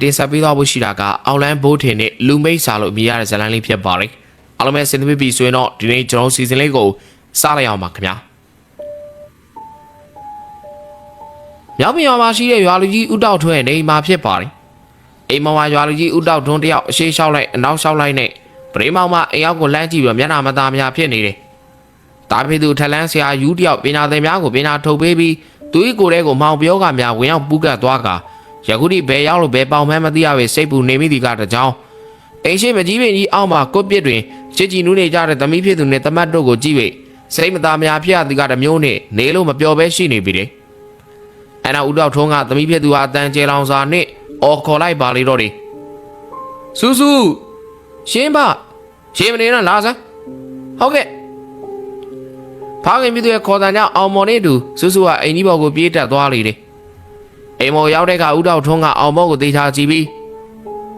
တင်ဆက်ပေးသွားဖို့ရှိတာကအောက်လန်းဘိုးထင်နဲ့လူမိတ်စာလို့အမည်ရတဲ့ဇာတ်လမ်းလေးဖြစ်ပါတယ်အားလုံးပဲစင်သစ်ပြီးဆိုရင်တော့ဒီနေ့ကျွန်တော်စီစဉ်လေးကိုစလိုက်အောင်ပါခင်ဗျာမြောက်ပြည်ရွာမှာရှိတဲ့ရွာလူကြီးဦးတောက်ထွန်းရဲ့နေအိမ်မှာဖြစ်ပါတယ်အိမ်မောင်ရွာလူကြီးဦးတောက်ထွန်းတယောက်အရှိလျှောက်လိုက်အနောက်လျှောက်လိုက်နဲ့ပရိမောင်မအိမ်ရောက်ကိုလမ်းကြည့်ပြီးမျက်နှာမသားများဖြစ်နေတယ်တာဖေသူထက်လန်းဆရာယူတယောက်ပညာသင်များကိုပညာထုတ်ပေးပြီးသူ့ကိုယ်ထဲကိုမောင်ပြောကများဝင်ရောက်ပူးကတ်သွားကယခုထိဘယ်ရောက်လို့ဘယ်ပေါင်မှန်းမသိရပဲစိတ်ပူနေမိသည်ကတကြောင်အိမ်ရှိမကြီးပင်ကြီးအောက်မှာကွတ်ပစ်တွင်ချစ်ကြည်နူးနေကြတဲ့သမီးဖြစ်သူနဲ့တမတ်တို့ကိုကြည့်၍စိတ်မသားများဖြစ်ရသည်ကတမျိုးနဲ့နေလို့မပျော်ပဲရှိနေပြီလေအဲ့နောက်ဦးတောက်ထုံးကသမီးဖြစ်သူဟာအတန်ကျဲလောင်စာနဲ့အော်ခေါ်လိုက်ပါလေတော့တယ်စူးစူးရှင်းပါရှင်းမနေတော့လာစမ်းဟုတ်ကဲ့ဖားခင်ပြည်သူရဲ့ခေါ်တန်ကြောင့်အောင်မော်နဲ့တူစူးစူးကအိမ်ကြီးဘော်ကိုပြေးတက်သွားလေတယ်အိမ်မော်ရောက်တဲ့ကဦးတောက်ထုံးကအောင်မော်ကိုတေချာကြည့်ပြီ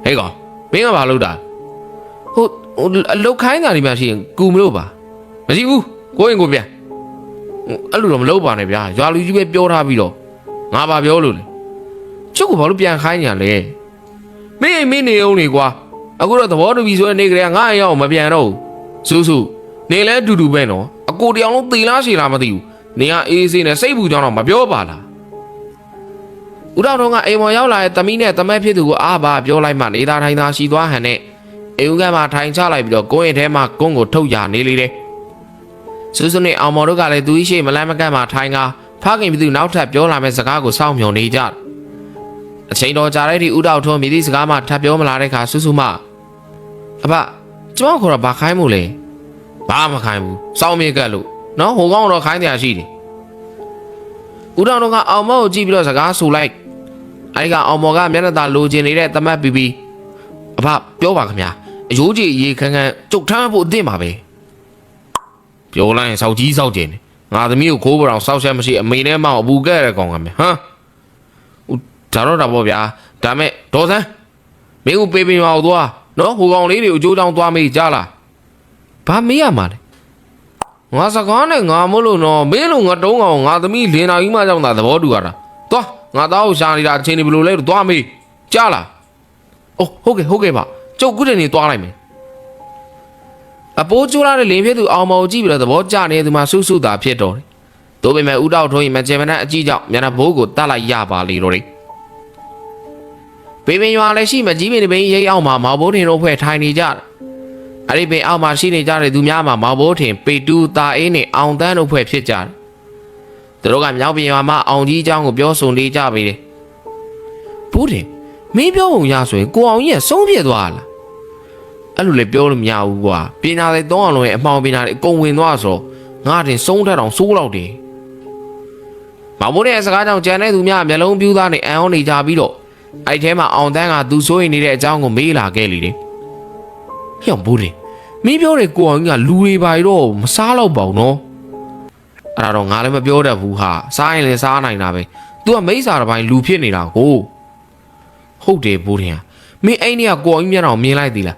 းဟေးကောင်မင်းကဘာလုပ်တာဟိုအလုတ်ခိုင်းတာဒီမှာရှိရင်ကူမလို့ပါမရှိဘူးကိုရင်ကိုပြန်အဲ့လိုတော့မလုပ်ပါနဲ့ဗျာရွာလူကြီးပဲပြောထားပြီးတော့ငါဘာပြောလို့လဲကျုပ်ကဘာလို့ပြန်ခိုင်းညာလဲမင်းနေအောင်နေကွာအခုတော့သဘောတူပြီဆိုတဲ့နေကလေးကငါ့အရောက်မပြန်တော့ဘူးစူးနေလဲတူတူပဲနော်အကိုတယောက်လုံးသေလားရှည်လားမသိဘူးနေကအေးစေးနဲ့စိတ်ပူကြောင်းတော့မပြောပါလားဦးတော်တော်ကအိမ်ပေါ်ရောက်လာတဲ့သမီးနဲ့တမက်ဖြစ်သူကိုအားပါပြောလိုက်မှနေသားထိုင်သားရှိသွားဟန်နဲ့အိမ်ဦးကမှထိုင်ချလိုက်ပြီးတော့ကိုရင်ထဲမှာကုန်းကိုထုတ်ရနေလေတယ်စူးစူးနဲ့အောင်မော်တို့ကလည်းသူ့ရှိမလန်းမကန့်မှထိုင်ကဖခင်ပြည်သူနောက်ထပ်ပြောလာမဲ့စကားကိုစောင့်မျှော်နေကြအချိန်တော်ကြာတဲ့ဒီဦးတော်ထုံးမြည်သည့်စကားမှထပ်ပြောမလာတဲ့ခါစူးစူးမအဖကျွန်တော်ခေါ်တော့ဘာခိုင်းမို့လဲဘာမခိုင်းဘူးစောင့်မြက်ကလို့နော်ဟိုကောင်တော့ခိုင်းတရားရှိတယ်ဦးတော်တို့ကအောင်မော်ကိုကြည့်ပြီးတော့စကားဆူလိုက်အဲဒီကအောင်မော်ကမျက်နှာသာလိုချင်နေတဲ့တမတ်ပြီးအဖပြောပါခင်ဗျာအယိုးကြီးရေခန်းခန်းကျုပ်ထမ်းဖို့အသင့်ပါပဲပြောလိုက်ရင်စောက်ကြီးစောက်ကျင်တယ်ငါသမီးကိုခိုးပေါ်အောင်စောက်ချက်မရှိအမေနဲ့မောင်အပူကဲ့တဲ့ကောင်ကမယ်ဟမ်ဒါတော့တာပေါ့ဗျာဒါမဲ့ဒေါ်စန်းမင်းကိုပေးပေးမအောင်သွားနော်ဟိုကောင်လေးတွေကိုအကျိုးတောင်းသွားမေးကြလားဘာမေးရမှာလဲငါစကားနဲ့ငါမလို့နော်မင်းလိုငါတုံးကောင်ငါသမီးလင်နာကြီးမှကြောင့်သာသဘောတူရတာသွားငါသားကိုရှာနေတာအချိန်ဒီဘယ်လိုလဲတော့သွားမေးကြလားအိုးဟုတ်ကဲ့ပါကျုပ်ခုတည်းနေသွားလိုက်မယ်အပိုးကျိုးလာတဲ့လင်းဖြစ်သူအောင်မော်ကြည့်ပြီးတော့သဘောကျနေသူမှဆုဆုသာဖြစ်တော်တယ်။သို့ပေမဲ့ဦးတောက်ထုံးရင်မကျေမနပ်အကြည့်ကြောင့်မျက်နှာဘိုးကိုတတ်လိုက်ရပါလေတော့တယ်။ဘေးပင်ရွာလည်းရှိမကြီးပင်တပင်ရိပ်အောင်မှာမောင်ဘိုးထင်တို့ဖွဲ့ထိုင်နေကြတယ်။အဲ့ဒီပင်အောက်မှာရှိနေကြတဲ့သူများမှာမောင်ဘိုးထင်ပေတူတာအေးနဲ့အောင်တန်းတို့ဖွဲ့ဖြစ်ကြတယ်။သူတို့ကမြောက်ပင်ရွာမှာအောင်ကြီးအကြောင်းကိုပြောဆိုနေကြပြီလေ။ဘိုးထင်မင်းပြောပုံရဆိုရင်ကိုအောင်ကြီးကဆုံးဖြတ်သွားလား။အဲ့လိုလေပြောလို့မရဘူးကွာပညာတွေသုံးအောင်လို့ရဲ့အမှောင်ပညာတွေအကုန်ဝင်သွားဆိုငါတင်ဆုံးထက်အောင်စိုးလောက်တယ်မောင်မိုးရဲ့စကားကြောင့်ကြံတဲ့သူများမျက်လုံးပြူးသားနဲ့အံ့ဩနေကြပြီးတော့အဲ့ထဲမှာအောင်တန်းကသူစိုးရိမ်နေတဲ့အကြောင်းကိုမေးလာခဲ့လေတယ်ဟျောင်ဘိုးတယ်မင်းပြောတဲ့ကိုအောင်ကြီးကလူတွေပါတော့မစားတော့ပါဘူးနော်အဲ့ဒါတော့ငါလည်းမပြောတတ်ဘူးဟာစားရင်လည်းစားနိုင်တာပဲ तू ကမိစ္ဆာတစ်ပိုင်းလူဖြစ်နေတာကိုဟုတ်တယ်ဘိုးတယ်မင်းအဲ့နေကကိုအောင်ကြီးမျက်နှာကိုမြင်လိုက်သေးလား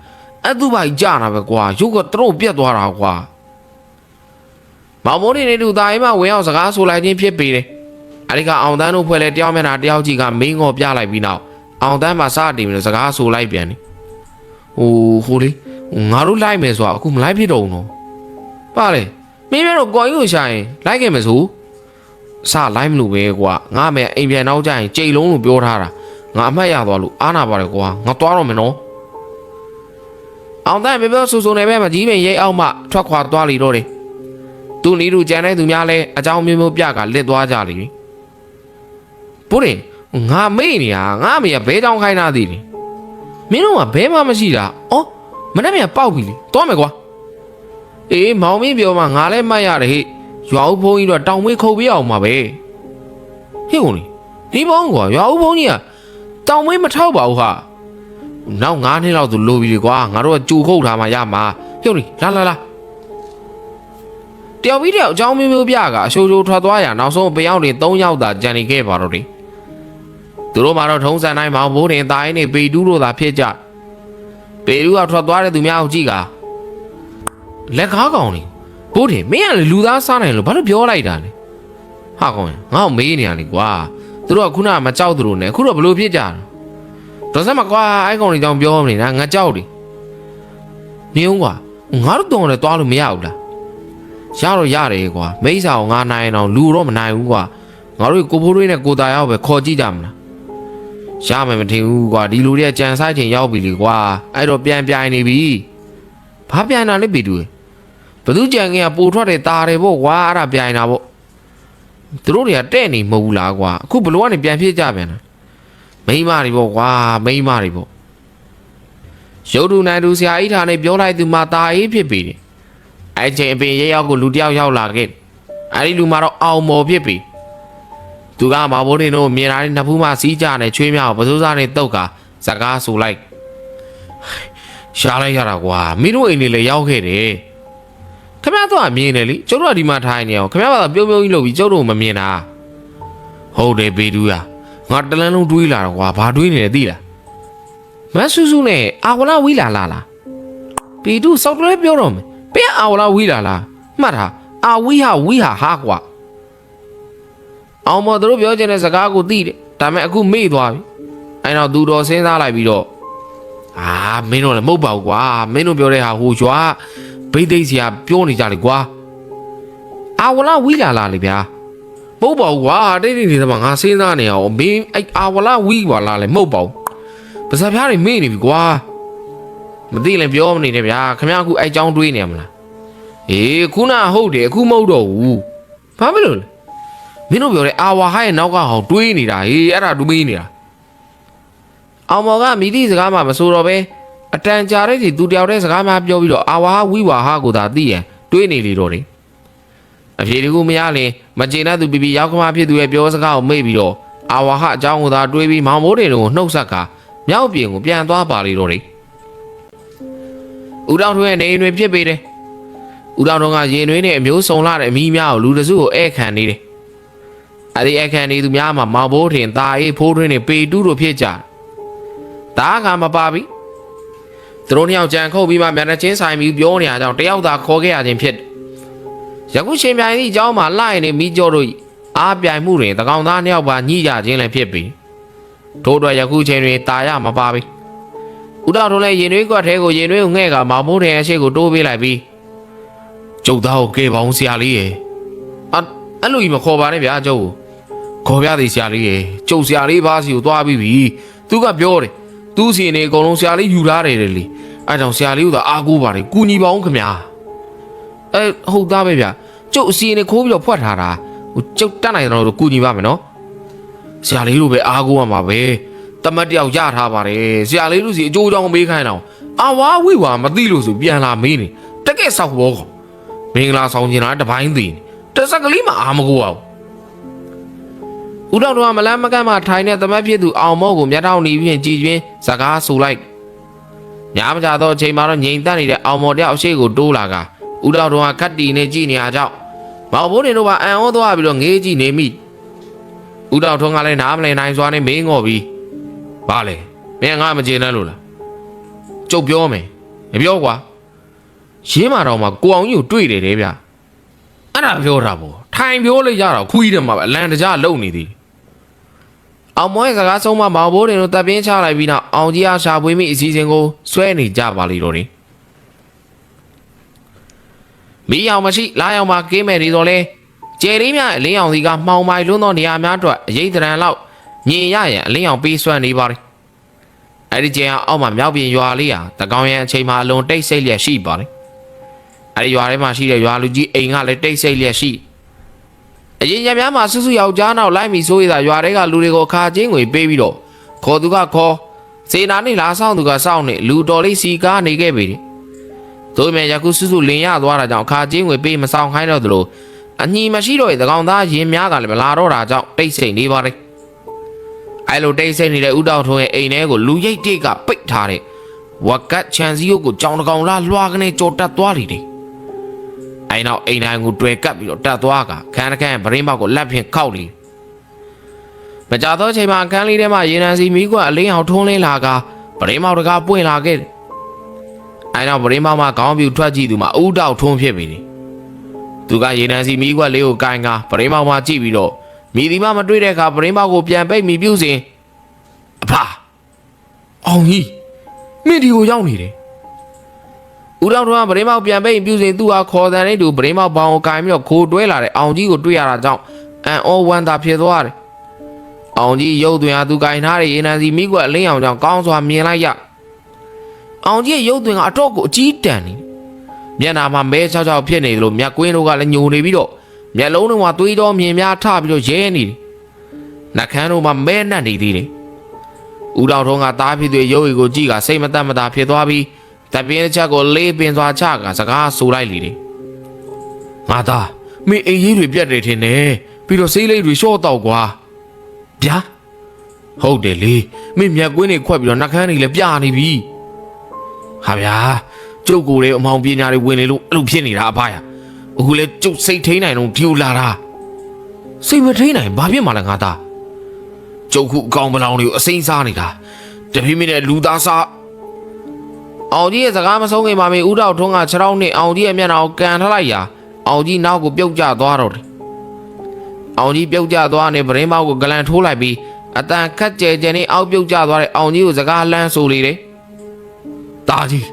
အဲ့သူ့ဘာကြီးကြာတာပဲကွာရုပ်ကသူတို့ပြတ်သွားတာကွာမောင်မိုးနေတူသားအိမ်မှာဝင်အောင်စကားဆိုလိုက်ခြင်းဖြစ်ပေတယ်အဲ့ဒီကအောင်တန်းတို့ဖွဲ့လဲတယောက်မျက်နှာတယောက်ကြီးကမင်းငေါ်ပြလိုက်ပြီးနောက်အောင်တန်းမှာစတင်ပြီးစကားဆိုလိုက်ပြန်တယ်ဟိုလေငါတို့လိုက်မယ်ဆိုတာအခုမလိုက်ဖြစ်တော့ဘူးနော်ပါလေမင်းတို့ကိုကြီးကိုရှာရင်လိုက်ခဲ့မယ်ဆိုစလိုက်မလို့ပဲကွာငါမယ်အိမ်ပြန်နောက်ကျရင်ကြိတ်လုံးလို့ပြောထားတာငါအမှတ်ရသွားလို့အားနာပါတယ်ကွာငါသွားတော့မယ်နော်အောင်တန်းပြောဆူနေပဲမကြီးပင်ရိတ်အောက်မှထွက်ခွာသွားလီတော့တယ်သူနီးသူကြံတဲ့သူများလဲအကြောင်းမျိုးမျိုးပြကလစ်သွားကြလေဘိုးရင်ငါမေ့နေတာငါမေကဘဲတောင်းခိုင်းတာသေးတယ်မင်းတို့ကဘဲမှမရှိတာအော်မနေ့ကပေါက်ပြီလေသွားမယ်ကွာအေးမောင်မင်းပြောမှငါလဲမှတ်ရတယ်ဟဲ့ရွာဦးဘုန်းကြီးတော့တောင်မွေးခုတ်ပြအောင်မှာပဲဟေ့ကုန်လေဒီဘောင်းကွာရွာဦးဘုန်းကြီးကတောင်မွေးမထောက်ပါဘူးဟာနောက်9နှစ်လောက်သူလိုပြီကွာငါတို့ကကြိုခုတ်ထားမှရမှာဟဲ့လေလာတယောက်ပြီးတယောက်အကြောင်းမျိုးမျိုးပြကအရှိုးရှိုးထွက်သွားရနောက်ဆုံးပယောင်းတွေ3ယောက်သာကြံနေခဲ့ပါတော့တယ်သူတို့မှာတော့ထုံးစံတိုင်းမောင်ဘိုးတင်တာရင်းနေပေတူးတို့သာဖြစ်ကြပေတူးကထွက်သွားတဲ့သူများကိုကြည့်ကလက်ကားကောင်နေဘိုးတင်မင်းကလူသားစားနိုင်လို့ဘာလို့ပြောလိုက်တာလဲဟာကောင်ငါ့ကိုမေးနေရလေကွာသူတို့ကခုနကမကြောက်သူတို့နဲ့ခုတော့ဘလို့ဖြစ်ကြတာ တော်စမ်းမကွာအဲ့ကောင်တွေကြောင့်ပြောမနေတာငါကြောက်တယ်နေဦးကွာငါတို့တုံလည်းတွားလို့မရဘူးလားရတော့ရတယ်ကွာမိစ္ဆာကိုငါနိုင်အောင်လူတော့မနိုင်ဘူးကွာငါတို့ကိုဖိုးတွေးနဲ့ကိုတာရောက်ပဲခေါ်ကြည့်ကြမလားရမယ်မထင်ဘူးကွာဒီလူတွေကကြံဆိုင်ချိန်ရောက်ပြီလေကွာအဲ့တော့ပြန်ပြိုင်နေပြီဘာပြန်တာလဲဘီတူဘသူကြံခင်ကပိုထွက်တယ်တာတယ်ပေါ့ကွာအဲ့ဒါပြိုင်တာပေါ့သူတို့တွေကတဲ့နေမဟုတ်ဘူးလားကွာအခုဘလို့ကနေပြန်ဖြစ်ကြပြန်တာမိမတွေပေါ့ကွာမိမတွေပေါ့ရုပ်တူနိုင်တူဆရာကြီးထားနေပြောလိုက်သူမှတာအေးဖြစ်ပြီအဲ့ချိန်အပင်ရဲရောက်ကိုလူတယောက်ရောက်လာခဲ့အဲ့ဒီလူမှတော့အောင်မော်ဖြစ်ပြီသူကမဘိုးနေတို့မြင်လာတဲ့နှစ်ဖူးမှစီးကြနဲ့ချွေးမြောက်ပစိုးစားနဲ့တုတ်ကစကားဆိုလိုက်ရှားလိုက်ရတာကွာမင်းတို့အိမ်လေးလည်းရောက်ခဲ့တယ်ခင်ဗျားတော့မြင်တယ်လေကျုပ်တို့ကဒီမှာထိုင်နေအောင်ခင်ဗျားကပြုံးပြုံးကြီးလုပ်ပြီးကျုပ်တို့မမြင်တာဟုတ်တယ်ဘေဒူးရငါတလန်းလုံးတွေးလာတော့ကွာဘာတွေးနေလဲသိလားမဆူဆူနဲ့အာဝလာဝီလာလားဘေဒူးစောက်လည်းပြောတော့မယ်ဘယ်အာဝလာဝီလာလားမှတ်တာအာဝီဟာဟာကွာအောင်မတို့ပြောချင်တဲ့စကားကိုသိတယ်ဒါပေမဲ့အခုမေ့သွားပြီအဲ့တော့သူတော်စဉ်းစားလိုက်ပြီးတော့မင်းတို့လည်းမဟုတ်ပါဘူးကွာမင်းတို့ပြောတဲ့ဟာဟိုကျွာဘိသိက်စရာပြောနေကြလေကွာအာဝလာဝီလာလားလေဗျာမဟုတ်ပါဘူးကွာတိတ်တိတ်နေသမားငါစဉ်းစားနေအောင်မင်းအဲ့အာဝလာဝီပါလားလေမဟုတ်ပါဘူးပါစပြားတွေမေ့နေပြီကွာမသိလည်းပြောမနေနဲ့ဗျာခင်ဗျားအခုအဲ့ကြောင်းတွေးနေရမလားခုနဟုတ်တယ်အခုမဟုတ်တော့ဘူးဘာဖြစ်လို့လဲမင်းတို့ပြောတဲ့အာဝါဟရဲ့နောက်ကဟောင်းတွေးနေတာအဲ့ဒါတွေးနေတာအောင်မော်ကမိသည့်စကားမှမဆိုတော့ပဲအတန်ကြာတဲ့စီသူတယောက်တည်းစကားမှပြောပြီးတော့အာဝါဟဝိဝါဟကိုသာသိရန်တွေးနေလေတော့တယ်အဖြေတကူမရရင်မကျေနပ်သူပြပြရောက်ခမဖြစ်သူရဲ့ပြောစကားကိုမေ့ပြီးတော့အာဝါဟအကြောင်းကိုသာတွေးပြီးမောင်မိုးတွေကိုနှုတ်ဆက်ကမြောက်ပြင်ကိုပြန်သွားပါလေတော့တယ်ဦးတောင်ထွန်းရဲ့နေအိမ်တွေဖြစ်ပေတယ်ဦးတောင်ထွန်းကရင်တွင်းနဲ့အမျိုးစုံလာတဲ့အမီးများကိုလူတစုကိုဧည့်ခံနေတယ်အဲ့ဒီအခန်းနေသူများမှာမောင်ဘိုးထင်တာအေးဖိုးထွင်းနေပေတူးတို့ဖြစ်ကြတာကမပါပြီသူတို့နှစ်ယောက်ကြံခုတ်ပြီးမှမျက်နှာချင်းဆိုင်ပြီးပြောနေရကြောင်းတယောက်သာခေါ်ခဲ့ရခြင်းဖြစ်ယခုရှင်ပြိုင်သည့်အကြောင်းမှာလှရင်နေမိကျော်တို့အားပြိုင်မှုတွင်တကောင်သားနှစ်ယောက်ပါညှိကြခြင်းလည်းဖြစ်ပြီထို့အတွက်ယခုချိန်တွင်တာရမပါပြီဦးတော်တို့လည်းရင်သွေးကွက်ထဲကိုရင်သွေးကိုငှဲ့ကမောင်ဘိုးထင်အရှိကိုတိုးပေးလိုက်ပြီးကျုပ်သားကိုကဲပေါင်းဆရာလေးရဲ့အဲ့လိုကြီးမခေါ်ပါနဲ့ဗျာကျုပ်ခေါ်ပြသည်ဆရာလေးရဲ့ကျုပ်ဆရာလေးဘာစီကိုသွားပြီးပြီသူကပြောတယ်သူ့စီနေအကုန်လုံးဆရာလေးယူထားတယ်လေအဲ့ကြောင့်ဆရာလေးကအားကိုးပါတယ်ကူညီပါအောင်ခင်ဗျာဟုတ်သားပဲဗျာကျုပ်အစီနေခိုးပြီးတော့ဖွက်ထားတာဟိုကျုပ်တတ်နိုင်တယ်တော့ကူညီပါမယ်နော်ဆရာလေးတို့ပဲအားကိုးရမှာပဲတမတ်တယောက်ရထားပါတယ်ဆရာလေးတို့စီအကျိုးကြောင့်မေးခိုင်းတော့အာဝါဝိဝါမသိလို့ဆိုပြန်လာမေးနေတကယ်ဆောက်ဘောမင်္ဂလာဆောင်ကျင်တာတပိုင်းသိတစက်ကလေးမှအာမကိုအောင်ဦးတော်တော်ကမလန်းမကန့်မှထိုင်တဲ့သမတ်ဖြစ်သူအောင်မော့ကိုမျက်ထောင်နေပြီးကြည်ကျွင်းစကားဆိုလိုက်ညမကြတော့အချိန်မှာတော့ငြိမ်သက်နေတဲ့အောင်မော်တယောက်အရှိကိုတိုးလာကဦးတော်တော်ကခတ်တီနေကြည့်နေရကြောင်းမောင်ဘိုးနေတို့ကအံ့ဩသွားပြီးတော့ငေးကြည့်နေမိဦးတော်ထွန်းကလည်းနားမလည်နိုင်စွာနဲ့မင်းငော်ပြီးဘာလဲမင်းငါမကျေနပ်လို့လားကျုပ်ပြောမယ်မပြောကွာရင်းမာတော်မှာကိုအောင်ကြီးကိုတွေ့တယ်တဲ့ဗျအဲ့ဒါပြောတာပေါ့ထိုင်ပြောလိုက်ရတော့ခွီးတယ်မှာပဲအလန်တကြားလုံနေသည်အောင်မောရဲ့စကားဆုံးမမောင်ဘိုးတွေတို့တပ်ပင်းချလိုက်ပြီးနောက်အောင်ကြီးအားရှာဖွေမိအစီအစဉ်ကိုဆွဲနေကြပါလိမ့်တော့တယ်မီးအောင်မရှိလာအောင်မှာကင်းမဲ့နေတော့လဲကျယ်လေးများအလင်းအောင်စီကမှောင်မိုင်လွန်းသောနေရာများအတွက်အရေးတရံလောက်ညင်ရရန်အလင်းအောင်ပေးဆွမ်းနေပါလိမ့်အဲ့ဒီကျယ်အောက်မှာမြောက်ပြင်ရွာလေးဟာတကောင်ရန်အချိန်မှာအလွန်တိတ်ဆိတ်လျက်ရှိပါလိမ့်အဲ့ဒီရွာထဲမှာရှိတဲ့ရွာလူကြီးအိမ်ကလည်းတိတ်ဆိတ်လျက်ရှိအရင်ညများမှာစုစုယောက်ျားနောက်လိုက်ပြီးဆိုရတာရွာတွေကလူတွေကိုခါချင်းငွေပေးပြီးတော့ခေါ်သူကခေါ်စေနာနဲ့လာဆောင်သူကစောင့်နေလူတော်လေးစီကားနေခဲ့ပြီတို့မြယခုစုစုလင်ရသွားတာကြောင့်ခါချင်းငွေပေးမဆောင်ခိုင်းတော့သလိုအညီမရှိတော့တဲ့ကောင်သားရင်များကလည်းမလာတော့တာကြောင့်တိတ်ဆိတ်နေပါလေအဲ့လိုတိတ်ဆိတ်နေတဲ့ဦးတောင်ထွန်းရဲ့အိမ်ထဲကိုလူရိတ်တိတ်ကပိတ်ထားတဲ့ဝက်ကတ်ချန်စီယုတ်ကိုကြောင်တကောင်လားလွှာကနေကြော်တက်သွားလိမ့်တယ်အဲ့နောက်အိမ်တိုင်းကိုတွေ့ကပ်ပြီးတော့တက်သွားကခန်းတခန်းဗရင်းပေါက်ကိုလက်ဖြင့်ခောက်လိမကြတော့ချိန်မှာခန်းလေးထဲမှာရေနံစီမီးကွက်အလင်းအောင်ထုံးလင်းလာကဗရင်းပေါက်တကားပွင့်လာခဲ့အဲ့နောက်ဗရင်းပေါက်မှာခေါင်းပြူထွက်ကြည့်သူမှာဦးတောက်ထုံးဖြစ်ပြီသူကရေနံစီမီးကွက်လေးကိုကိုင်ကဗရင်းပေါက်မှာကြည့်ပြီးတော့မိဒီမမတွေ့တဲ့အခါဗရင်းပေါက်ကိုပြန်ပိတ်မိပြုစဉ်အဖ အောင်ကြီးမင်းဒီကိုရောက်နေတယ်ဦးတော်ကပရိမောက်ပြန်ပိတ်ပြုစဉ်သူ့ဟာခေါ်တဲ့နဲ့သူပရိမောက်ဘောင်ကိုကင်ပြီးတော့ခိုးတွဲလာတဲ့အောင်ကြီးကိုတွေ့ရတာကြောင့်အန်အောဝမ်းသာဖြစ်သွားတယ်အောင်ကြီးရုပ်သွင်းဟာသူကင်ထားတဲ့ရေနံစီမိကွက်အလင်းအောင်ကြောင့်ကောင်းစွာမြင်လိုက်ရအောင်ကြီးရဲ့ရုပ်သွင်းကအတော့ကိုအကြီးတန်းနေမျက်နာမှာမဲချောက်ချောက်ဖြစ်နေတယ်လို့မြက်ကွင်းတို့ကလည်းညိုနေပြီးတော့မျက်လုံးတွေကသွေးတော်မြင်များထပြီးတော့ရဲနေတယ်နှကန်းတို့မှာမဲနှက်နေသေးတယ်ဦးတော်ထုံးကသားဖြစ်တဲ့ရုပ်ရည်ကိုကြည့်ကစိတ်မသက်မသာဖြစ်သွားပြီးတပင်းချက်ကိုလေးပင်စွာချကစကားဆိုလိုက်လေတယ်ငါသားမင်းအိမ်ကြီးတွေပြတ်နေတယ်နဲ့ပြီးတော့ဆေးလိပ်တွေရှော့တော့ကွာဗျာဟုတ်တယ်လေမင်းမြက်ကွင်းတွေခွက်ပြီးတော့နှကန်းတွေလည်းပြနေပြီဟာဗျာကျုပ်ကိုယ်လည်းအမောင်ပညာတွေဝင်နေလို့အဲ့လိုဖြစ်နေတာအဖယာအခုလည်းကျုပ်စိတ်ထိန်နိုင်တော့ဒီလိုလာတာစိတ်မထိန်နိုင်ဘာဖြစ်မှလဲငါသားကျုပ်ခုအကောင်ပလောင်တွေကိုအစိမ့်စားနေတာတပြင်းပြင်းနဲ့လူသားစားအောင်ကြီးရဲ့စကားမဆုံးခင်မှာမေဦးတော်ထွန်းကခြေထောက်နဲ့အောင်ကြီးရဲ့မျက်နှာကိုကန်ထားလိုက်ရာအောင်ကြီးနောက်ကိုပြုတ်ကျသွားတော့တယ်အောင်ကြီးပြုတ်ကျသွားနေပရင်းမောက်ကိုဂလန်ထိုးလိုက်ပြီးအတန်ခက်ကြဲကြဲနဲ့အောက်ပြုတ်ကျသွားတဲ့အောင်ကြီးကိုစကားလန်းဆိုလေတယ်တာကြီ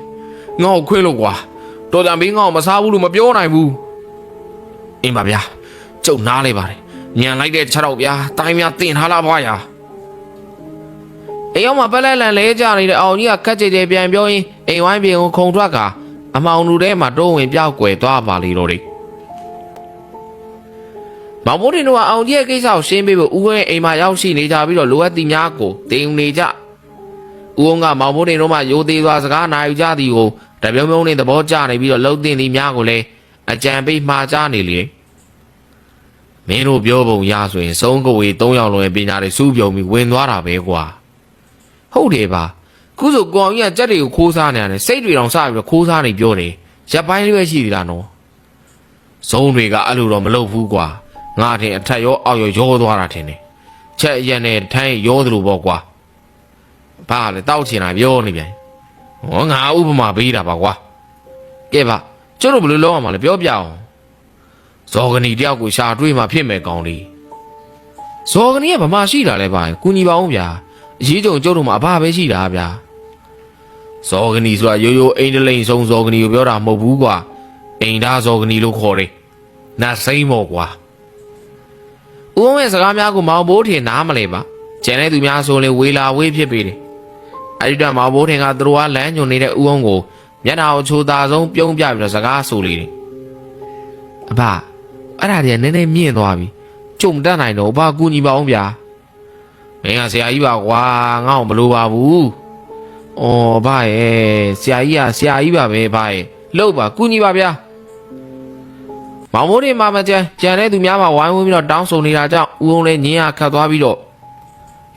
းငါ့ကိုခွေးလို့ကွာတော်ကြံပြီးငါ့ကိုမစားဘူးလို့မပြောနိုင်ဘူးအင်းပါဗျာကျုပ်နားလိုက်ပါတယ်ညံလိုက်တဲ့ခြေထောက်ဗျာတိုင်းများတင်ထားလားဗျာအိမ်အောင်မှာပလက်လန်လဲကြနေတဲ့အောင်ကြီးကခက်ကြဲကြဲပြန်ပြောရင်းအိမ်ဝိုင်းပြင်ကိုခုံထွက်ကအမောင်လူထဲမှာတိုးဝင်ပြောက်ွယ်သွားပါလေတော့တယ်မောင်မိုးတင်တို့ကအောင်ကြီးရဲ့ကိစ္စကိုရှင်းပေးဖို့ဦးဝင်းအိမ်မှာရောက်ရှိနေကြပြီးတော့လိုအပ်သည်များကိုတင်နေကြဦးဝင်းကမောင်မိုးတင်တို့မှရိုသေးသွားစကားနာယူကြသည်ကိုတပြုံပြုံနဲ့သဘောကျနေပြီးတော့လှုပ်တင်သည်များကိုလည်းအကြံပေးမှားကြနေလေမင်းတို့ပြောပုံရဆိုရင်စုံကိုဝေ3ယောက်လုံးရဲ့ပညာတွေစူးပြုံပြီးဝင်သွားတာပဲကွာဟုတ်တယ်ပါခုဆိုကောင်ကြီးကကြက်တွေကိုခိုးစားနေရတယ်စိတ်တွေတောင်စပြီးတော့ခိုးစားနေပြောနေရပ်ပိုင်းလေးပဲရှိသေးလားနော်ဇုံတွေကအဲ့လိုတော့မလုပ်ဘူးကွာငါထင်အထက်ရောအောက်ရောသွားတာထင်တယ်ချက်ရက်နဲ့ထိုင်းရောသလိုပေါ့ကွာဘာလဲတောက်ချင်တာပြောနေပြန်ဟောငါဥပမာပေးတာပါကွာကဲပါကျတို့ဘယ်လိုလုပ်ရမှာလဲပြောပြအောင်ဇော်ကနီတယောက်ကိုရှာတွေးမှဖြစ်မယ်ကောင်းလေးဇော်ကနီကဗမာရှိတာလဲပါကူညီပါအောင်ဗျာအရေးကြုံကျုပ်တို့မှာအဘပဲရှိတာဗျာဇော်ကနီဆိုတာရိုးရိုးအိမ်တလိန်ဆုံးဇော်ကနီကိုပြောတာမဟုတ်ဘူးကွာအိမ်သားဇော်ကနီလို့ခေါ်တယ်နတ်စိမ့်မော်ကွာဦးဝင်းရဲ့စကားများကိုမောင်ဘိုးထင်နားမလဲပါကျန်တဲ့သူများဆိုရင်ဝေလာဝေးဖြစ်ပေတယ်အဲ့ဒီတော့မောင်ဘိုးထင်ကသူတို့ကလမ်းညွန်နေတဲ့ဦးဝင်းကိုမျက်နှာကိုချိုသာဆုံးပြုံးပြပြီးတော့စကားဆိုလေတယ်အဘအဲ့ဒါတွေကနည်းနည်းမြင့်သွားပြီကြုံတတ်နိုင်တော့ဘာကူညီပါအောင်ဗျာမင်းကဆရာကြီးပါကွာငါ့ကိုမလိုပါဘူး။အော်ဘာရဲ့ဆရာကြီးကဆရာကြီးပါပဲဘာရဲ့လှုပ်ပါကူညီပါဗျာ။မောင်မိုးတွေမှာမကြံတဲ့သူများမှာဝိုင်းဝန်းပြီးတော့တောင်းဆိုနေတာကြောင့်ဦးုံလည်းညင်းရခတ်သွားပြီးတော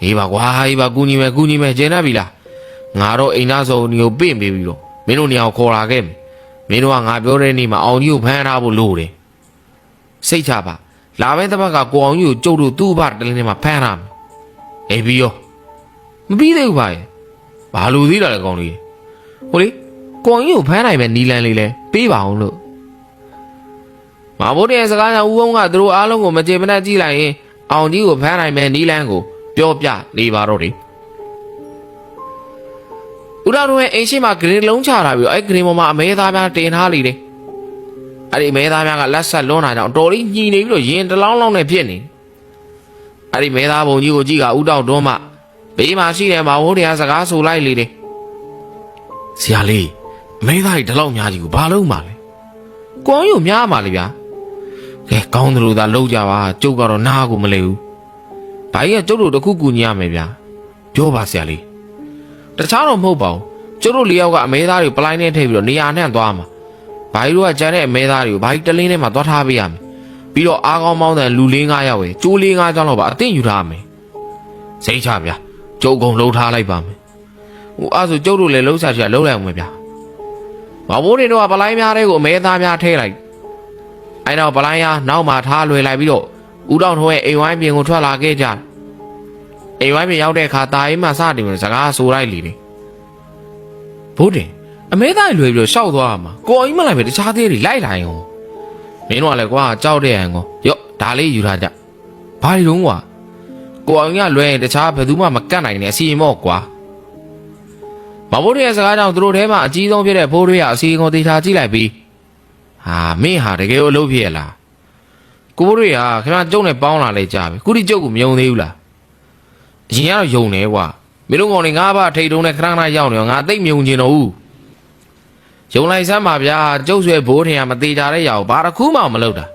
့ဟေးပါကွာဟေးပါကူညီမယ်ကျန်တတ်ပြီလား။ငါတော့အိမ်သားစုံကိုပင့်ပေးပြီးတော့မင်းတို့နေရာကိုခေါ်လာခဲ့မယ်။မင်းတို့ကငါပြောတဲ့နေ့မှာအောင်ကြီးကိုဖမ်းထားဖို့လိုတယ်။စိတ်ချပါလာမယ့်တစ်ပတ်ကကိုအောင်ကြီးကိုကျုပ်တို့သူ့ဘတလင်းထဲမှာဖမ်းထားမယ်အေးပြီးရောမပြီးသေးဘူးပါရဲ့ဘာလို့သေးတာလဲကောင်းလေးဟိုလေကိုင်ကြီးကိုဖမ်းနိုင်မဲ့နီလန်လေးလဲပေးပါအောင်လို့မဘိုးတဲ့စကားကြောင့်ဦးဝုံးကသူတို့အားလုံးကိုမကြေမနက်ကြည့်လိုက်ရင်အောင်ကြီးကိုဖမ်းနိုင်မဲ့နီလန်ကိုပြောပြနေပါတော့တယ်ဦးတော်တို့ရဲ့အိမ်ရှိမှာဂရင်လုံးချလာပြီးတော့အဲ့ဂရင်ပေါ်မှာအမဲသားများတင်ထားလေတယ်အဲ့ဒီအမဲသားများကလက်ဆက်လွန်းတာကြောင့်တော်လေးညှီနေပြီးတော့ရင်တလောင်းလောင်းနဲ့ဖြစ်နေအဲ့ဒီမဲသားဘုံကြီးကိုကြည့်ကဥတောက်တွန်းမှဘေးမှာရှိတဲ့မောင်ဟိုးတရားစကားဆိုလိုက်လေတယ်ဆရာလေးမဲသားကြီးဒီလောက်များကြီးကိုဘာလုပ်မှလဲကိုအောင်ရုံများမှလေဗျာကဲကောင်းတယ်လို့သာလုပ်ကြပါကျုပ်ကတော့နားကိုမလဲဘူးဘာကြီးကကျုပ်တို့တခုကူညီရမယ်ဗျာပြောပါဆရာလေးတခြားတော့မဟုတ်ပါဘူးကျုပ်တို့၄ယောက်ကအမဲသားတွေကိုပလိုင်းနဲ့ထည့်ပြီးတော့နေရာနဲ့သွားမှာဘာကြီးတို့ကကျန်တဲ့အမဲသားတွေကိုဘာကြီးတလင်းထဲမှာသွားထားပေးရမယ်ပြီးတော့အားကောင်းမောင်းတဲ့လူ၄၅ယောက်ပဲကျိုး၄၅ကျောင်းလောက်ပါအသင့်ယူထားမယ်စိတ်ချဗျာကျုပ်ကုံလှုပ်ထားလိုက်ပါမယ်ဟိုအဲ့ဆိုကျုပ်တို့လည်းလှုပ်ရှားချင်လှုပ်လိုက်အောင်ပဲဗျာဘာဘိုးတွေတော့ပလိုင်းများတွေကိုအမဲသားများထဲလိုက်အဲ့တော့ပလိုင်းရနောက်မှထားလွယ်လိုက်ပြီးတော့ဦးတောင်ထွန်းရဲ့အိမ်ဝိုင်းပြင်ကိုထွက်လာခဲ့ကြအိမ်ဝိုင်းပြင်ရောက်တဲ့အခါတာအိမ်မှာစတင်ပြီးစကားဆိုလိုက်လေတယ်ဘိုးတင်အမဲသားလွယ်ပြီးတော့ရှောက်သွားမှာကိုအိမ်မလိုက်ပဲတခြားသေးတွေလိုက်လာရင်မင်းတို့ကလည်းကွာကြောက်တဲ့ဟန်ကိုရော့ဒါလေးယူထားကြဘာလို့လုံးကွာကိုအောင်ကလွယ်ရင်တခြားဘယ်သူမှမကတ်နိုင်နဲ့အစီအမော့ကွာ မောင်ဘိုးရဲ့စကားကြောင့်သူတို့ထဲမှာအကြီးဆုံးဖြစ်တဲ့ဘိုးတွေကအစီအကိုတေချာကြည့်လိုက်ပြီးဟာမင်းဟာတကယ်ကိုအလုပ်ဖြစ်ရလားကိုဘိုးတွေဟာခင်ဗျာကျုံနဲ့ပေါင်းလာလေကြပြီခုထိကျုပ်ကိုမယုံသေးဘူးလားအရင်ကတော့ယုံတယ်ကွာမင်းတို့ကောင်တွေငါးပါးထိတ်တုံးနဲ့ခဏခဏရောက်နေတော့ငါသိမ့်မြုံချင်တော့ဘူးယုံလိုက်စမ်းပါဗျာကျုပ်ဆွဲဘိုးထင်ကမသေးကြတဲ့ရောက်ဘာတစ်ခုမှမလုပ်တာ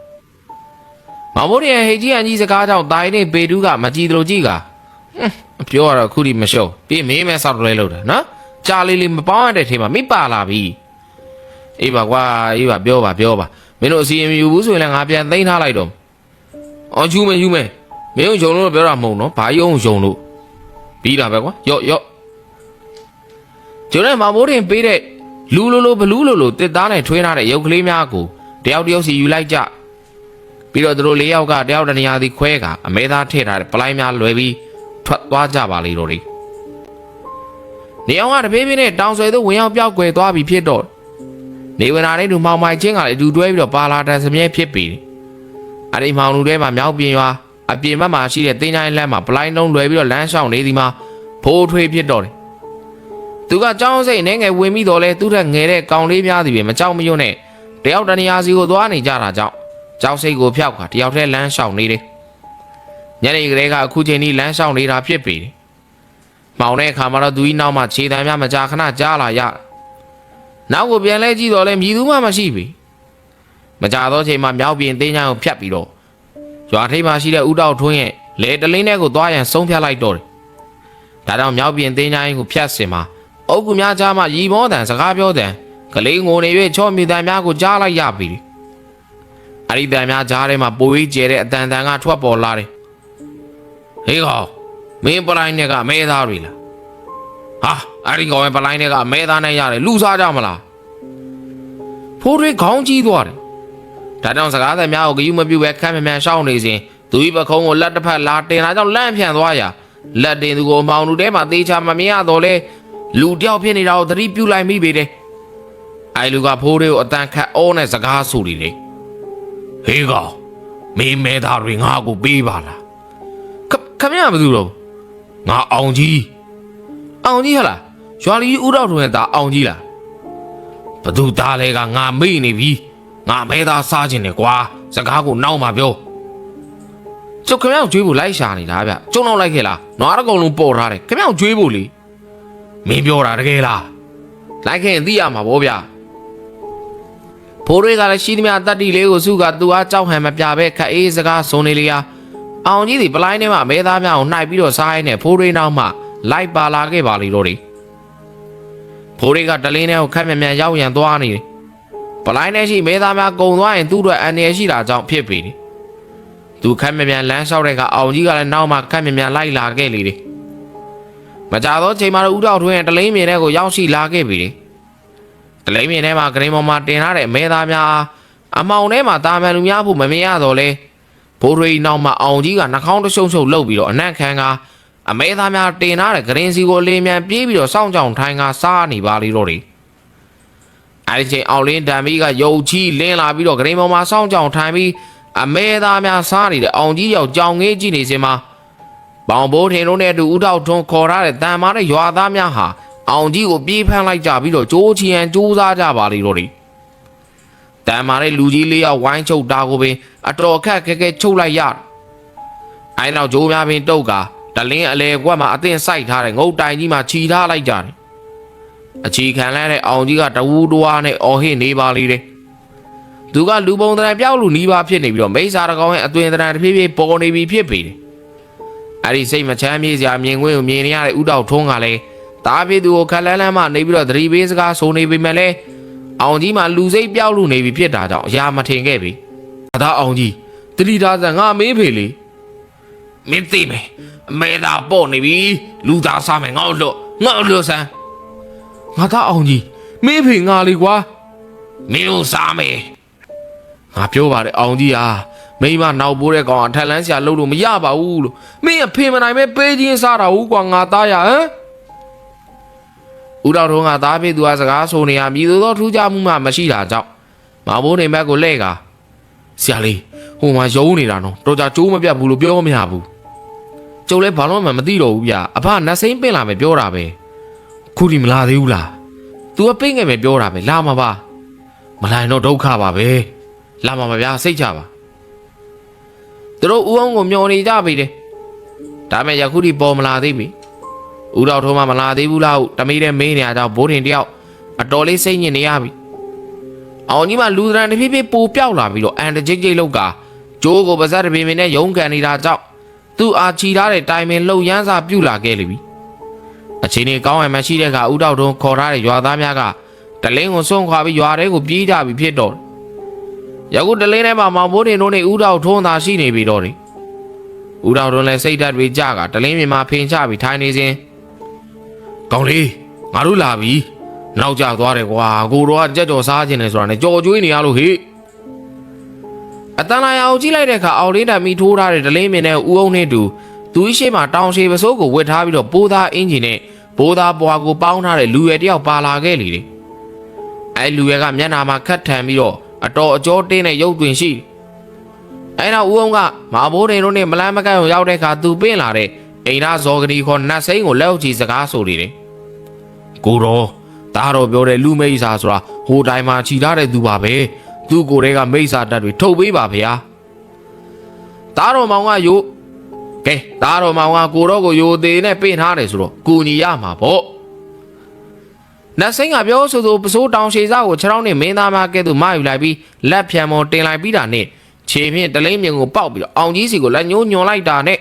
မောင်ဘိုးရဲ့ဟိတ်ကြီးအန်ကြီးစကားကြောင့်တိုင်းနဲ့ပေတူးကမကြည်တလို့ကြည့်ကပြောရတော့ခုထိမရှုံးပြေးမင်းမဲဆောက်တွဲလို့တာနော်ကြာလေးမပေါင်းရတဲ့ထဲမှာမိပါလာပြီအေးပါကွာအေးပါပြောပါမင်းတို့အစီအမယူဘူးဆိုရင်လည်းငါပြန်သိမ်းထားလိုက်တော့အော်ယူမယ်မင်းတို့ယုံလို့ပြောတာမဟုတ်နော်ဘာယုံလို့ပြီးတာပဲကွာရော့ကျုံနဲ့မောင်ဘိုးတင်ပေးတဲ့လူလိုဘလူးလိုတစ်သားနဲ့ထွေးထားတဲ့ရုပ်ကလေးများကိုတယောက်စီယူလိုက်ကြပြီးတော့သူတို့၄ယောက်ကတယောက်တနေရာစီခွဲကအမဲသားထည့်ထားတဲ့ပလိုင်းများလွယ်ပြီးထွက်သွားကြပါလေတော့လေနေအောင်ကတပေးနဲ့တောင်ဆွဲသူဝင်ရောက်ပြောက်ွယ်သွားပြီဖြစ်တော့နေဝင်လာတဲ့လူမောင်မိုင်ချင်းကလည်းအတူတွဲပြီးတော့ပါလာတဲ့စမြဲဖြစ်ပြီအဲ့ဒီမောင်လူထဲမှာမြောက်ပြင်းရွာအပြင်ဘက်မှာရှိတဲ့တင်းချိုင်းလမ်းမှာပလိုင်းလုံးလွယ်ပြီးတော့လမ်းလျှောက်နေသည်မှာဖိုးထွေးဖြစ်တော့တယ်သူကကြောင်းစိတ်နဲ့ငယ်ဝင်ပြီးတော့လဲသူ့ထက်ငယ်တဲ့ကောင်လေးများသည်ပဲမကြောက်မရွံ့နဲ့တယောက်တနေရာစီကိုသွားနေကြတာကြောင့်ကြောက်စိတ်ကိုဖျောက်ကတယောက်တည်းလမ်းလျှောက်နေတယ်ညနေကလေးကအခုချိန်ကြီးလမ်းလျှောက်နေတာဖြစ်ပြီမောင်တဲ့အခါမှာတော့သူကြီးနောက်မှခြေတံများမကြာခဏကြားလာရနောက်ကိုပြန်လဲကြည့်တော့လဲမြည်သူမှမရှိပြီမကြာတော့ချိန်မှာမြောက်ပြင်တင်းချောင်းကိုဖြတ်ပြီးတော့ရွာထိပ်မှာရှိတဲ့ဦးတောက်ထွန်းရဲ့လေတလင်းထဲကိုသွားရန်ဆုံးဖြတ်လိုက်တော့တယ်ဒါကြောင့်မြောက်ပြင်တင်းချောင်းကိုဖြတ်စင်မှာအုပ်ကူများကြားမှာရီမောတန်စကားပြောတန်ကလေးငိုနေ၍ချော့မြတန်များကိုကြားလိုက်ရပြီအဲ့ဒီတန်များကြားထဲမှာပိုးကြီးကျဲတဲ့အတန်ကထွက်ပေါ်လာတယ်ဟေးကောင်မင်းပလိုင်းနဲ့ကမဲသားတွေလားဟာအဲ့ဒီကောင်ရဲ့ပလိုင်းနဲ့ကမဲသားနဲ့ရတယ်လူစားကြမလားဖိုးတွေခေါင်းကြီးသွားတယ်ဒါကြောင့်စကားသမားကိုဂယုမပြုတ်ပဲခမ်းမြန်ရှောင်းနေစဉ်သူဤပခုံးကိုလက်တစ်ဖက်လာတင်လာကြောင့်လန့်ဖြန့်သွားရာလက်တင်သူကိုမောင်လူထဲမှာသေချာမမြင်ရတော့လဲလူတယောက်ဖြစ်နေတာကိုသတိပြုလိုက်မိပေတယ်အဲ့လူကဖိုးတွေကိုအတန်ခတ်အောနဲ့စကားဆိုနေတယ်ဟေးကောင်မင်းမဲသားတွေငါ့ကိုပေးပါလားခမရဘာလို့ငါအောင်ကြီးဟလားရွာလီဦးတော်ထွန်းရဲ့သားအောင်ကြီးလားဘသူသားလဲကငါမေ့နေပြီငါမဲသားစားခြင်းနဲ့ကွာစကားကိုနောက်မှပြောကျုပ်ခမရောက်ကျွေးဖို့လိုက်ရှာနေတာဗျကျုံတော့လိုက်ခဲ့လားနွားတကောင်လုံးပေါ်ထားတယ်ခမရောက်ကျွေးဖို့လေမင်းပြောတာတကယ်လားလိုက်ခဲ့ရင်သိရမှာဗောဗျဖိုးတွေကလည်းရှိသမျှတတ္တိလေးကိုစုကသူအားကြောက်ဟန်မပြပဲခက်အေးစကားစုံနေလေရာအောင်ကြီးဒီပလိုင်းထဲမှာမဲသားများကိုနှိုက်ပြီးတော့စားရင်းနဲ့ဖိုးတွေနောက်မှလိုက်ပါလာခဲ့ပါလေတော့ဒီဖိုးတွေကတလင်းထဲကိုခက်မြန်ရောက်ရန်သွားနေတယ်ပလိုင်းထဲရှိမဲသားများကုံသွားရင်သူ့အတွက်အန္တရာယ်ရှိတာကြောင့်ဖြစ်ပေတယ်သူခက်မြန်လမ်းလျှောက်တဲ့ကအောင်ကြီးကလည်းနောက်မှခက်မြန်လိုက်လာခဲ့လေတယ်မကြတော့ချိန်မှာတော့ဦးတော်ထွန်းရဲ့တလင်းမြင်တဲ့ကိုရောက်ရှိလာခဲ့ပြီတယ်တလင်းမြင်ထဲမှာဂရင်းပေါ်မှာတင်ထားတဲ့မဲသားများအမောင်ထဲမှာတာမန်လူများဖို့မမြင်ရတော့လဲဘိုးရီနောက်မှာအောင်ကြီးကနှာခေါင်းတရှုံရှုံလှုပ်ပြီးတော့အနက်ခံကအမဲသားများတင်ထားတဲ့ဂရင်စီကိုလင်းမြန်ပြေးပြီးတော့စောင့်ကြောင်ထိုင်ကစားနေပါလေတော့တယ်အဲဒီချိန်အောင်လင်းတံမီကယုံချီလင်းလာပြီးတော့ဂရင်ပေါ်မှာစောင့်ကြောင်ထိုင်ပြီးအမဲသားများစားနေတဲ့အောင်ကြီးရောက်ကြောင်ငေးကြည့်နေစင်မှာပေါင်ဘိုးထင်တို့နဲ့အတူဦးထောက်ထွန်းခေါ်ထားတဲ့တန်မားတဲ့ရွာသားများဟာအောင်ကြီးကိုပြေးဖမ်းလိုက်ကြပြီးတော့ကြိုးချီရန်ကြိုးစားကြပါလေတော့တယ်တန်မာတဲ့လူကြီးလေးယောက်ဝိုင်းချုပ်တာကိုပင်အတော်ခက်ခဲချုပ်လိုက်ရအဲနောက်ဂျိုးများပင်တုတ်ကတလင်းအလေကွက်မှာအသင့်စိုက်ထားတဲ့ငုတ်တိုင်ကြီးမှာခြီထားလိုက်ကြတယ်အချီခံလိုက်တဲ့အောင်ကြီးကတဝူးတွားနဲ့အော်ဟစ်နေပါလေတယ်သူကလူပုံတရံပြောက်လူနီးပါးဖြစ်နေပြီးတော့မိစ္ဆာတကောင်ရဲ့အသွင်တရံတစ်ဖြည်းဖြည်းပေါ်နေပြီဖြစ်ပေတယ်အဲ့ဒီစိတ်မချမ်းမြေ့စရာမြင်ကွင်းကိုမြင်နေရတဲ့ဦးတောက်ထွန်းကလည်းတားပြေသူကိုခက်လန်းလန်းမှနေပြီးတော့သတိပေးစကားဆိုနေပေမဲ့လည်းအောင်ကြီးမှလူစိတ်ပြောက်လူနေပြီဖြစ်တာကြောင့်အရာမထင်ခဲ့ပြီဒါအောင်ကြီးတတိသားဆန်ငါမေးဖေလေမင်းသိမယ်အမေသာပေါ့နေပြီလူသားစားမယ်ငါ့လို့ဆန်ငါသားအောင်ကြီးမေးဖေငါလေကွာမင်းတို့စားမယ်ငါပြောပါတယ်အောင်ကြီးဟာမိမနောက်ပိုးတဲ့ကောင်အထက်လန်းဆရာလှုပ်လို့မရပါဘူးလို့မင်းအဖေမနိုင်ပဲပေးချင်းစားတာဟုတ်ကွာငါသားရဟမ်ဦးတော်ထုံးကသားဖေးသူကစကားဆိုနေရမြည်သောထူးခြားမှုမှမရှိတာကြောင့်မဘိုးနေမက်ကိုလှဲ့ကဆရာလေးဟိုမှာယုံနေတာနော်တော်ကြကျိုးမပြတ်ဘူးလို့ပြောမရဘူးကျုပ်လည်းဘာလို့မှမသိတော့ဘူးဗျအဖနတ်စိမ့်ပင့်လာမယ်ပြောတာပဲ ခုဒီမလာသေးဘူးလား तू ကပိတ်ငယ်ပဲပြောတာပဲလာမှာပါမလာရင်တော့ဒုက္ခပါပဲလာမှာပါဗျာစိတ်ချပါသူတို့ဦးအောင်ကိုမျောနေကြပြီတဲ့ဒါမဲ့ယခုဒီပေါ်မလာသေးပြီဦးတော်ထုံးမမလာသေးဘူးလားတမေးတဲ့မင်းနေရာကြောင့်ဘိုးထင်တယောက်အတော်လေးစိတ်ညစ်နေရပြီအောင်ကြီးမှလူသဏ္ဍာန်တစ်ဖြည်းဖြည်းပိုပြောက်လာပြီးတော့အန်တဂျိတ်ဂျိတ်လောက်ကကျိုးကိုပါဇက်တပင်ပင်နဲ့ရုံးကန်နေတာကြောင့်သူ့အာချီထားတဲ့တိုင်ပင်လှုပ်ရမ်းစာပြုတ်လာခဲ့လိမ့်ပြီအချိန်ကြီးကောင်းရင်မရှိတဲ့ကဦးတော်ထုံးခေါ်ထားတဲ့ရွာသားများကတလင်းကိုစွန့်ခွာပြီးရွာထဲကိုပြေးကြပြီးဖြစ်တော့ယခုတလင်းထဲမှာမောင်ဘိုးတင်တို့နဲ့ဦးတော်ထုံးသာရှိနေပြီတော့တယ်ဦးတော်ထုံးလည်းစိတ်ဓာတ်တွေကြကတလင်းမြင်မှာဖင်ချပြီးထိုင်နေစဉ်ကောင်းလေးငါတို့လာပြီနောက်ကျသွားတယ်ကွာကိုတော့ကြက်ကြော်စားခြင်းနဲ့ဆိုတာနဲ့ကြော်ကျွေးနေရလို့ဟေ့အတန်လာရအောင်ကြည့်လိုက်တဲ့အခါအော်လေးတမီထိုးထားတဲ့ဒလင်းမြင်နဲ့ဦးအောင်နဲ့တူသူရှိမှတောင်ရှိပစိုးကိုဝစ်ထားပြီးတော့ပိုးသားအင်ဂျင်နဲ့ပိုးသားပွားကိုပေါင်းထားတဲ့လူရွယ်တယောက်ပါလာခဲ့လေတယ်အဲလူရွယ်ကမျက်နှာမှာခတ်ထန်ပြီးတော့အတော်အကျော်တင်းတဲ့ရုပ်တွင်ရှိအဲနောက်ဦးအောင်ကမဘိုးတွေတို့နဲ့မလန်းမကန့်ကိုရောက်တဲ့အခါသူပင်းလာတဲ့အိမ်သားဇော်ကလေးခေါ်နတ်စိန်ကိုလက်အုပ်ချီစကားဆိုနေတယ်ကိုတော့ဒါတော့ပြောတဲ့လူမိတ်စာဆိုတာဟိုတိုင်းမှာခြိထားတဲ့သူပါပဲသူ့ကိုယ်တည်းကမိတ်စာတက်တွေထုတ်ပေးပါဗျာဒါတော့မောင်ကယိုကဲဒါတော့မောင်ကကိုတော့ကိုယိုသေးနဲ့ပြင်ထားတယ်ဆိုတော့ကူညီရမှာပေါ့နတ်စိန်ကပြောဆိုပစိုးတောင်ရှည်စားကိုခြေထောက်နဲ့မင်းသားမကဲသူမယူလိုက်ပြီးလက်ဖြံမော်တင်လိုက်ပြီးတာနဲ့ခြေဖြင့်တလိမ့်မြင်ကိုပေါက်ပြီးတော့အောင်ကြီးစီကိုလက်ညှိုးညွန်လိုက်တာနဲ့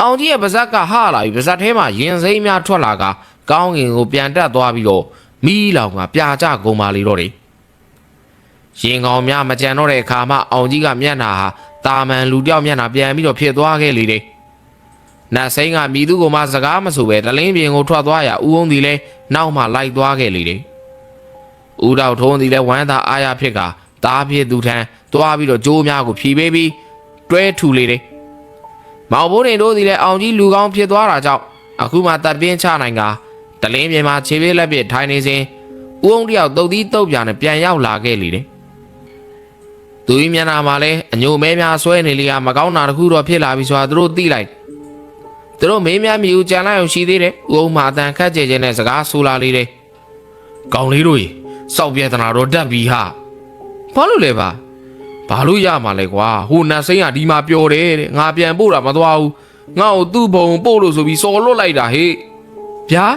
အောင်ကြီးရဲ့ပါဇက်ကဟလာပြီးပါဇက်ထဲမှာရင်စိမ်းများထွက်လာကကောင်းကင်ကိုပြန်တက်သွားပြီးတော့မီးလောင်ကပြာကျကုန်ပါလေတော့တယ်ရင်ကောင်များမကြံတော့တဲ့အခါမှအောင်ကြီးကမျက်နှာဟာတာမန်လူတယောက်မျက်နှာပြန်ပြီးတော့ဖြစ်သွားခဲ့လေတယ်နတ်စိန်ကမိသူကိုမှစကားမဆိုပဲတလင်းပြင်ကိုထွက်သွားရဦးအောင်ဒီလဲနောက်မှလိုက်သွားခဲ့လေတယ်ဦးတော်ထုံးဒီလဲဝမ်းသာအားရဖြစ်ကတားဖြစ်သူထမ်းသွားပြီးတော့ကြိုးများကိုဖြီးပေးပြီးတွဲထူလေတယ်မောင်ဘိုးတင်တို့ဒီလဲအောင်ကြီးလူကောင်းဖြစ်သွားတာကြောင့်အခုမှတပ်ပြင်းချနိုင်ကတလင်းပြင်မှာခြေပေးလက်ပြထိုင်နေစဉ်ဦးအောင်တယောက်တုတ်သီးတုတ်ပြာနဲ့ပြန်ရောက်လာခဲ့လေတယ်သူဤမျက်နှာမှာလဲအညိုမဲများဆွဲနေလေကမကောင်းတာတခုတော့ဖြစ်လာပြီဆိုတာသူတို့သိလိုက်သူတို့မေးများမြူကြံလိုက်အောင်ရှိသေးတယ်ဦးအောင်မှာအတန်ခတ်ကြဲကြဲနဲ့စကားဆိုလာလေတယ်ကောင်းလေးတို့ရေစောက်ပြဲတနာတော့တတ်ပြီဟာဘာလို့လဲပါဘာလို့ရမှာလဲကွာဟိုနတ်စိန်ကဒီမှာပျော်တယ်တဲ့ငါပြန်ပို့တာမသွားဘူးငါ့ကိုသူ့ဘုံပို့လို့ဆိုပြီးစော်လွတ်လိုက်တာဟေ့ဗျာ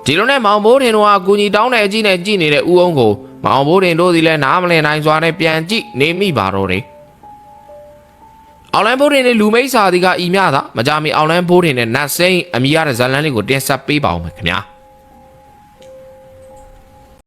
ဒီလိုနဲ့မောင်ဘိုးတင်တို့ကအကူကြီးတောင်းတဲ့အကြည့်နဲ့ကြည့်နေတဲ့ဦးအောင်ကိုမောင်ဘိုးတင်တို့ဒီလဲနားမလည်နိုင်စွာနဲ့ပြန်ကြည့်နေမိပါတော့တယ်အောင်လန်းဘိုးတင်နဲ့လူမိတ်စာဒီကဤမြတာမကြမီအောင်လန်းဘိုးတင်နဲ့နတ်စိန်အမိရတဲ့ဇလန်းလေးကိုတင်ဆက်ပေးပါဦးမယ်ခင်ဗျာ